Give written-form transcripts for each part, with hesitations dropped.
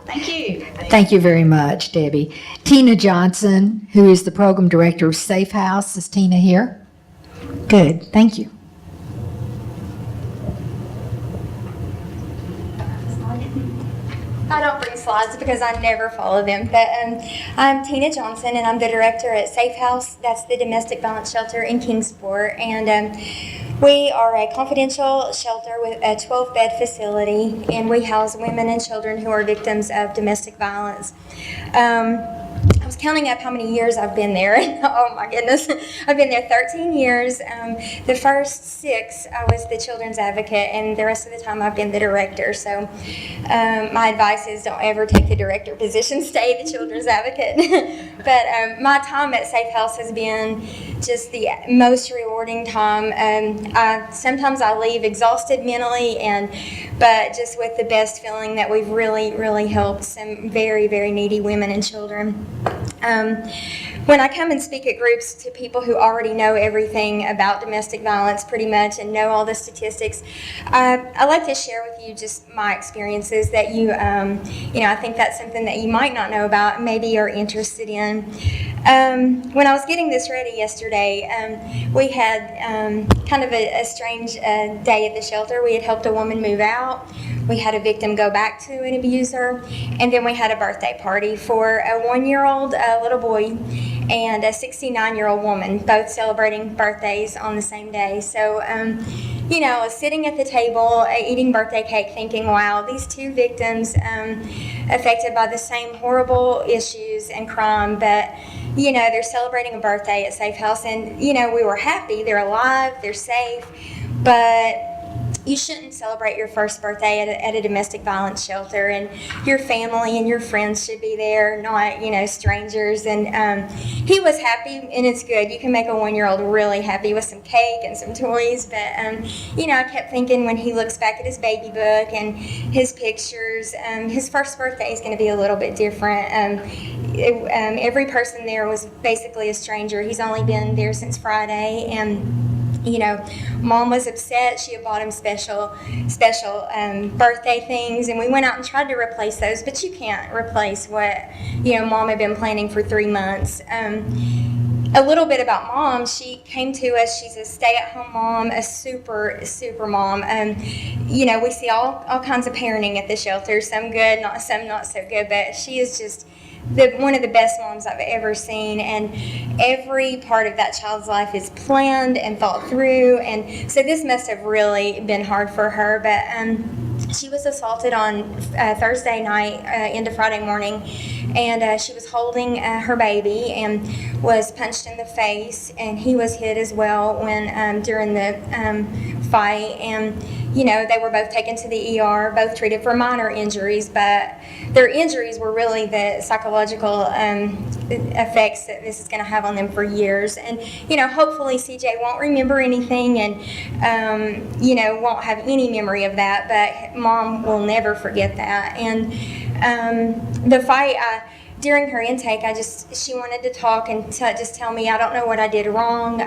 Thank you. Thank you very much, Debbie. Tina Johnson, who is the Program Director of Safe House. Is Tina here? Good, thank you. I don't bring slides because I never follow them, but I'm Tina Johnson, and I'm the director at Safe House. That's the domestic violence shelter in Kingsport, and we are a confidential shelter with a 12-bed facility, and we house women and children who are victims of domestic violence. I was counting up how many years I've been there, and oh my goodness, I've been there 13 years. The first 6, I was the children's advocate, and the rest of the time I've been the director. So my advice is don't ever take the director position, stay the children's advocate. But my time at Safe House has been just the most rewarding time. Sometimes I leave exhausted mentally, but just with the best feeling that we've really helped some very, very needy women and children. When I come and speak at groups to people who already know everything about domestic violence pretty much and know all the statistics, I like to share with you just my experiences that I think that's something that you might not know about and maybe you're interested in. When I was getting this ready yesterday, we had kind of a strange day at the shelter. We had helped a woman move out. We had a victim go back to an abuser, and then we had a birthday party for a 1-year-old little boy and a 69-year-old woman, both celebrating birthdays on the same day. So, I was sitting at the table eating birthday cake thinking, wow, these 2 victims affected by the same horrible issues and crime, but they're celebrating a birthday at Safe House, and we were happy. They're alive, they're safe, but you shouldn't celebrate your first birthday at a domestic violence shelter, and your family and your friends should be there, not strangers. And he was happy, and it's good. You can make a 1-year-old really happy with some cake and some toys. But I kept thinking when he looks back at his baby book and his pictures, his first birthday is going to be a little bit different. Every person there was basically a stranger. He's only been there since Friday, and Mom was upset. She had bought him special birthday things, and we went out and tried to replace those, but you can't replace what Mom had been planning for 3 months. A little bit about Mom. She came to us. She's a stay-at-home mom, a super mom. We see all kinds of parenting at the shelter, some good, some not so good, but she is just one of the best moms I've ever seen, and every part of that child's life is planned and thought through, and so this must have really been hard for her. But she was assaulted on Thursday night into Friday morning, and she was holding her baby and was punched in the face, and he was hit as well when during the fight, and they were both taken to the ER, both treated for minor injuries, but their injuries were really the psychological effects that this is going to have on them for years. And, hopefully CJ won't remember anything and, won't have any memory of that, but Mom will never forget that. And the fight, during her intake, she wanted to talk and just tell me, I don't know what I did wrong.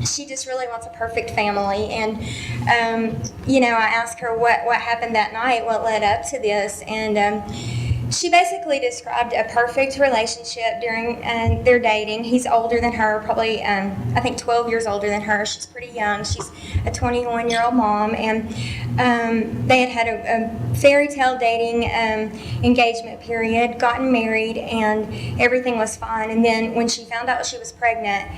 She just really wants a perfect family, and I asked her what happened that night, what led up to this, and she basically described a perfect relationship during their dating. He's older than her, probably I think 12 years older than her. She's pretty young. She's a 21-year-old mom, and they had a fairy tale dating engagement period, gotten married, and everything was fine. And then when she found out she was pregnant,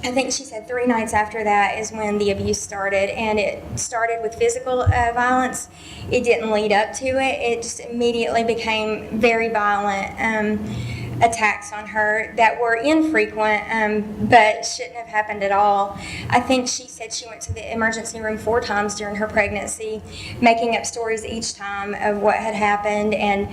I think she said 3 nights after that is when the abuse started, and it started with physical violence. It didn't lead up to it. It just immediately became very violent attacks on her that were infrequent, but shouldn't have happened at all. I think she said she went to the emergency room 4 times during her pregnancy, making up stories each time of what had happened, and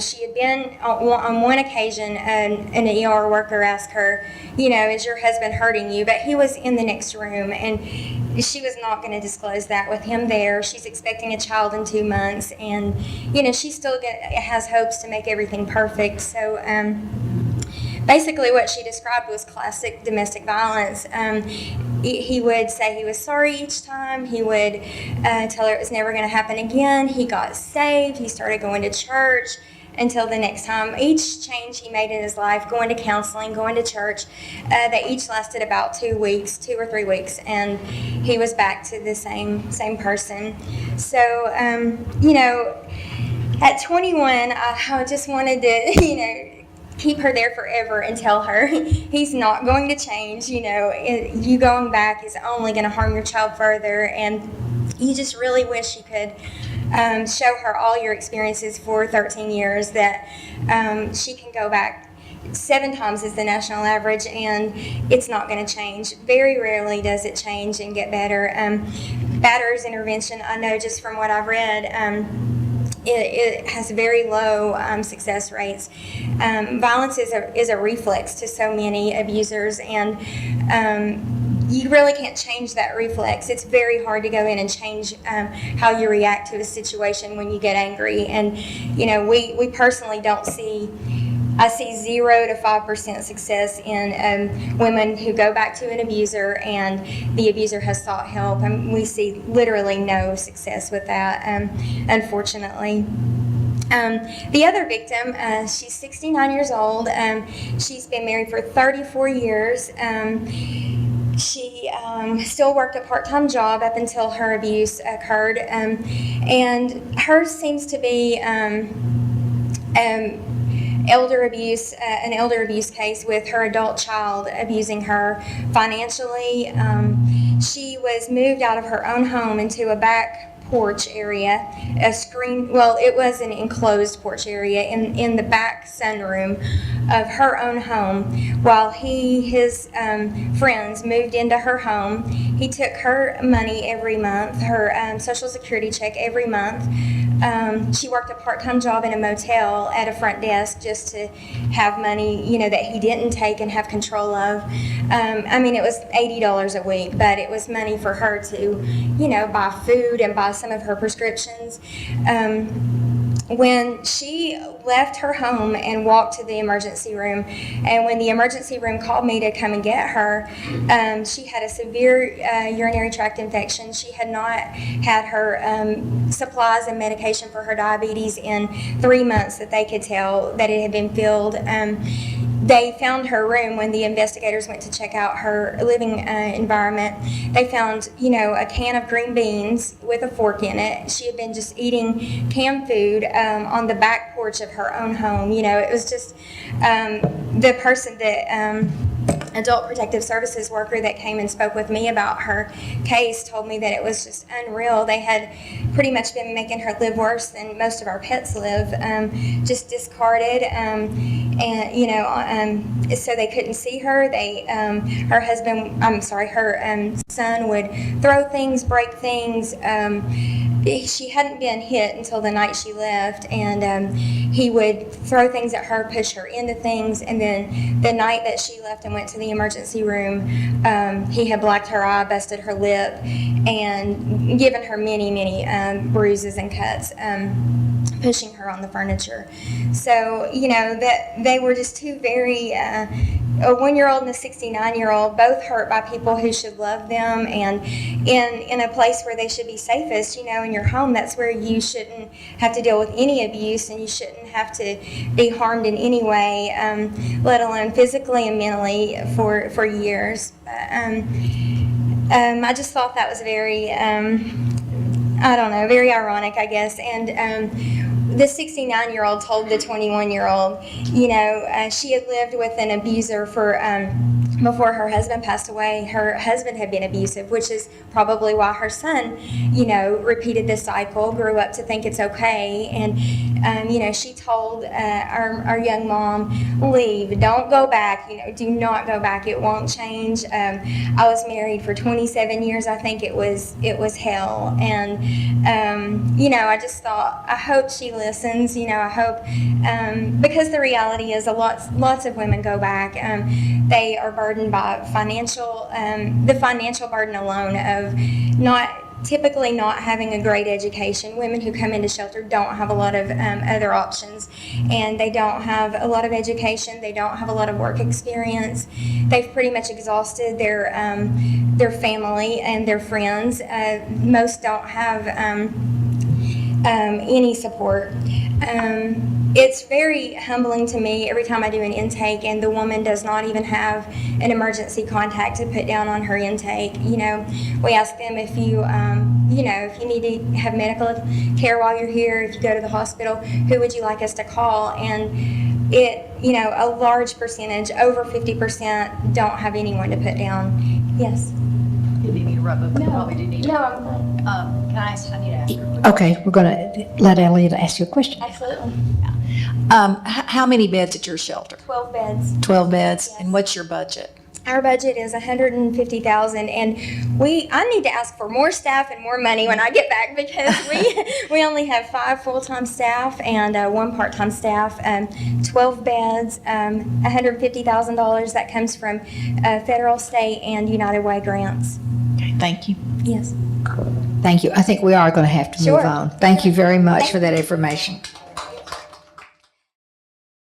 she had been on one occasion, an ER worker asked her, is your husband hurting you? But he was in the next room, and she was not going to disclose that with him there. She's expecting a child in 2 months, and, she still has hopes to make everything perfect. So, basically what she described was classic domestic violence. he would say he was sorry each time. He would tell her it was never going to happen again. He got saved. He started going to church until the next time. Each change he made in his life, going to counseling, going to church, they each lasted about 2 weeks, 2 or 3 weeks, and he was back to the same person. So, at 21, I just wanted to, keep her there forever and tell her he's not going to change. You going back is only going to harm your child further, and you just really wish you could show her all your experiences for 13 years, that she can go back 7 times is the national average, and it's not going to change. Very rarely does it change and get better. Batter's intervention, I know just from what I've read, it has very low success rates. Violence is a reflex to so many abusers, and you really can't change that reflex. It's very hard to go in and change how you react to a situation when you get angry. And, we personally don't see, I see 0 to 5% success in women who go back to an abuser and the abuser has sought help. And we see literally no success with that, unfortunately. The other victim, she's 69 years old. She's been married for 34 years. She still worked a part-time job up until her abuse occurred, and hers seems to be elder abuse, an elder abuse case with her adult child abusing her financially. She was moved out of her own home into a back porch area, it was an enclosed porch area in the back sunroom of her own home, while his friends moved into her home. He took her money every month, her Social Security check every month. She worked a part-time job in a motel at a front desk just to have money, that he didn't take and have control of. It was $80 a week, but it was money for her to, buy food and buy some of her prescriptions. When she left her home and walked to the emergency room, and when the emergency room called me to come and get her, she had a severe urinary tract infection. She had not had her supplies and medication for her diabetes in 3 months that they could tell that it had been filled. They found her room when the investigators went to check out her living environment. They found, a can of green beans with a fork in it. She had been just eating canned food on the back porch of her own home. It was just the person that Adult Protective Services worker that came and spoke with me about her case told me that it was just unreal. They had pretty much been making her live worse than most of our pets live, just discarded, so they couldn't see her. Her son would throw things, break things. She hadn't been hit until the night she left, and he would throw things at her, push her into things, and then the night that she left and went to the emergency room, he had blacked her eye, busted her lip, and given her many, many bruises and cuts, pushing her on the furniture. So, that they were just two very, a 1-year-old and a 69-year-old, both hurt by people who should love them, and in a place where they should be safest, in your home. That's where you shouldn't have to deal with any abuse, and you shouldn't have to be harmed in any way, let alone physically and mentally for years. I just thought that was very, very ironic, I guess. And the 69-year-old told the 21-year-old, she had lived with an abuser for before her husband passed away. Her husband had been abusive, which is probably why her son, repeated the cycle, grew up to think it's okay. And, she told our young mom, leave, don't go back, do not go back, it won't change. I was married for 27 years. I think it was hell. And, I just thought, I hope she listens, I hope, because the reality is lots of women go back. They are burdened by the financial burden alone of not typically not having a great education. Women who come into shelter don't have a lot of other options, and they don't have a lot of education. They don't have a lot of work experience. They've pretty much exhausted their family and their friends. Most don't have any support. It's very humbling to me every time I do an intake and the woman does not even have an emergency contact to put down on her intake. You know, we ask them if you, if you need to have medical care while you're here, if you go to the hospital, who would you like us to call? And a large percentage, over 50%, don't have anyone to put down. Yes. You didn't need to rub it, but you probably do need to. No, I'm fine. Can I ask, I need to ask her a quick Okay, we're going to let Elliot ask you a question. Absolutely. How many beds at your shelter? 12 beds. 12 beds. Yes. And what's your budget? Our budget is $150,000, and I need to ask for more staff and more money when I get back because we only have 5 full-time staff and 1 part-time staff. 12 beds, $150,000 that comes from federal, state, and United Way grants. Okay, thank you. Yes. Thank you. I think we are going to have to move Sure. on. Thank you very much for that information.